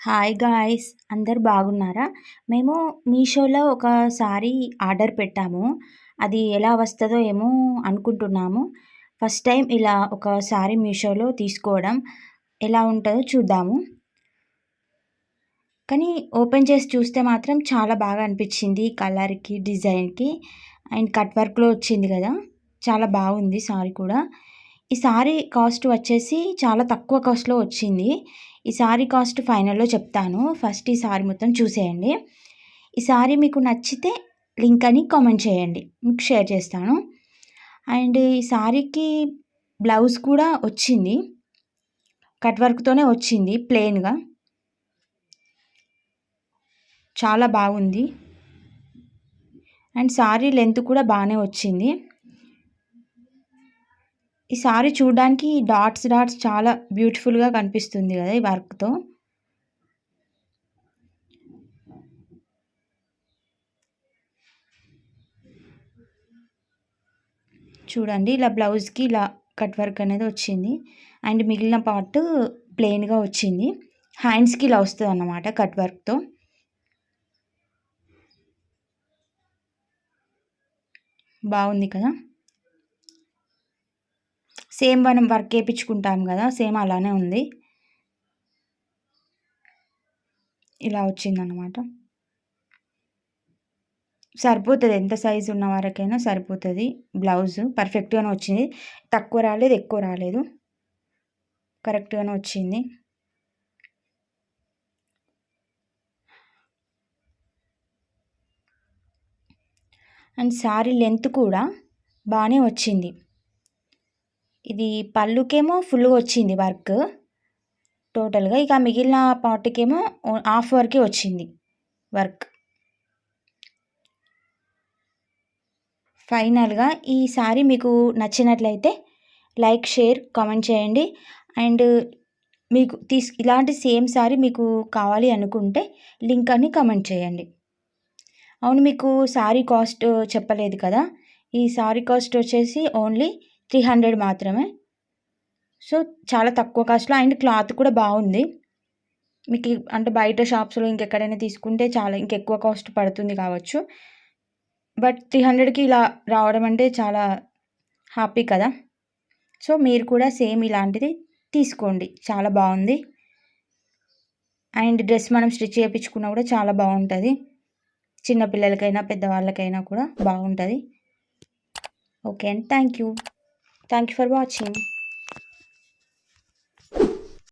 Hi guys, అందరు బాగున్నారా? మేము మీషోలో ఒక సారీ ఆర్డర్ పెట్టాము. అది ఎలా వస్తదో ఏమో అనుకుంటున్నాము. ఫస్ట్ టైం ఇలా ఒక సారీ మీషోలో తీసుకోవడం. ఎలా ఉంటదో చూద్దాము. కానీ ఓపెన్ చేసి చూస్తే మాత్రం చాలా బాగా అనిపించింది. కలర్‌కి, డిజైన్‌కి అండ్ కట్ వర్క్‌లో వచ్చింది కదా! చాలా బాగుంది సారీ కూడా. ఈ సారీ కాస్ట్ వచ్చేసి చాలా తక్కువ కాస్ట్‌లో వచ్చింది. ఈ సారీ కాస్ట్ ఫైనల్‌లో చెప్తాను. ఫస్ట్ ఈ సారీ మొత్తం చూసేయండి. ఈ సారీ మీకు నచ్చితే లింక్ అని కామెంట్ చేయండి. మీకు షేర్ చేస్తాను. అండ్ ఈ సారీకి బ్లౌజ్ కూడా వచ్చింది. కట్ వర్క్‌తోనే వచ్చింది ప్లెయిన్‌గా. చాలా బాగుంది. అండ్ సారీ లెంత్ కూడా బానే వచ్చింది. ఈ సారీ చూడడానికి డాట్స్ డాట్స్ చాలా బ్యూటిఫుల్‌గా కనిపిస్తుంది కదా! ఈ వర్క్‌తో. చూడండి ఇలా బ్లౌజ్‌కి ఇలా కట్ వర్క్ అనేది వచ్చింది. అండ్ మిగిలిన పార్ట్ ప్లెయిన్‌గా వచ్చింది. హ్యాండ్స్‌కి ఇలా వస్తదన్నమాట కట్ వర్క్‌తో. బాగుంది కదా! సేమ్ మనం వర్క్ ఏపించుకుంటాం కదా! సేమ్ అలానే ఉంది. ఇలా వచ్చిందన్నమాట. సరిపోతది. ఎంత సైజు ఉన్న వరకైనా సరిపోతది. బ్లౌజ్ పర్ఫెక్ట్‌గానే వచ్చింది. తక్కువ రాలేదు, ఎక్కువ రాలేదు. కరెక్ట్‌గానే వచ్చింది. అండ్ సారీ లెంత్ కూడా బానే వచ్చింది. ఇది పళ్ళుకేమో ఫుల్‌గా వచ్చింది వర్క్ టోటల్‌గా. ఇక మిగిలిన పార్ట్‌కేమో హాఫ్ వరకే వచ్చింది వర్క్. ఫైనల్‌గా ఈ సారీ మీకు నచ్చినట్లయితే లైక్, షేర్, కామెంట్ చేయండి. అండ్ మీకు ఇలాంటి సేమ్ సారీ మీకు కావాలి అనుకుంటే లింక్ అని కామెంట్ చేయండి. అవును, మీకు సారీ కాస్ట్ చెప్పలేదు కదా! ఈ సారీ కాస్ట్ వచ్చేసి ఓన్లీ 300 మాత్రమే. సో, చాలా తక్కువ కాస్ట్‌లో అండ్ క్లాత్ కూడా బాగుంది. మీకు అంటే బయట షాప్స్‌లో ఇంకెక్కడైనా తీసుకుంటే చాలా ఇంకెక్కువ కాస్ట్ పడుతుంది కావచ్చు. బట్ 300కి ఇలా రావడం అంటే చాలా హ్యాపీ కదా! సో, మీరు కూడా సేమ్ ఇలాంటిది తీసుకోండి. చాలా బాగుంది. అండ్ డ్రెస్ మనం స్టిచ్ చేపించుకున్నా కూడా చాలా బాగుంటది. చిన్న పిల్లలకైనా, పెద్దవాళ్ళకైనా కూడా బాగుంటది. ఓకే అండి. Thank you. Thank you for watching.